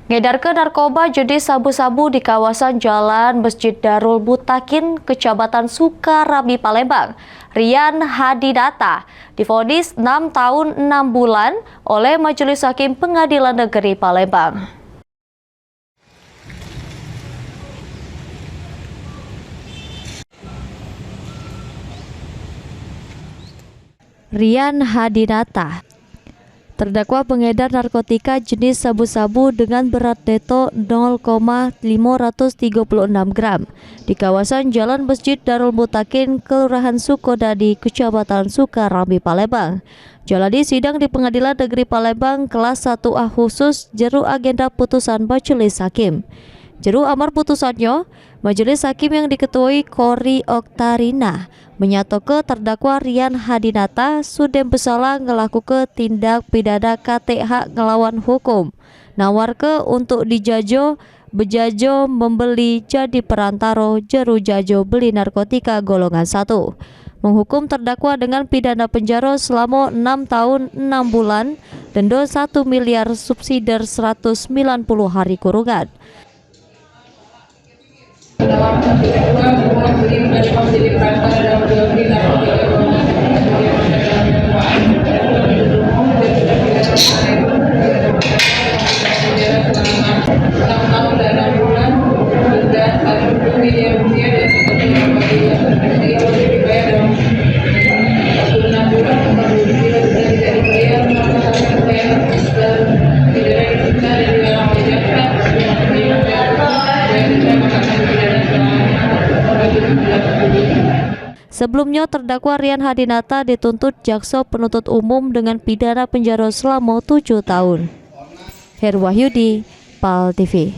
Ngedarkeun narkoba jenis sabu-sabu di kawasan Jalan Masjid Darul Mutakin, Kecamatan Sukarabi, Palembang. Rian Hadinata divonis 6 tahun 6 bulan oleh Majelis Hakim Pengadilan Negeri Palembang. Rian Hadinata terdakwa pengedar narkotika jenis sabu-sabu dengan berat neto 0,536 gram di kawasan Jalan Masjid Darul Mutakin, Kelurahan Sukodadi, Kecamatan Sukarabi, Palembang. Jalani sidang di Pengadilan Negeri Palembang kelas 1A khusus jeru agenda putusan Majelis Hakim. Jeru amar putusannya, Majelis Hakim yang diketuai Kori Oktarina menyatakan terdakwa Rian Hadinata sudah bersalah ngelakukan tindak pidana KTH ngelawan hukum. Nawarke untuk dijajo, bejajo, membeli jadi perantaro jeru jajo beli narkotika golongan 1. Menghukum terdakwa dengan pidana penjara selama 6 tahun 6 bulan, denda 1 miliar subsidi 190 hari kurungan. Sebelumnya terdakwa Rian Hadinata dituntut jaksa penuntut umum dengan pidana penjara selama 7 tahun. Herwahyudi, PAL TV.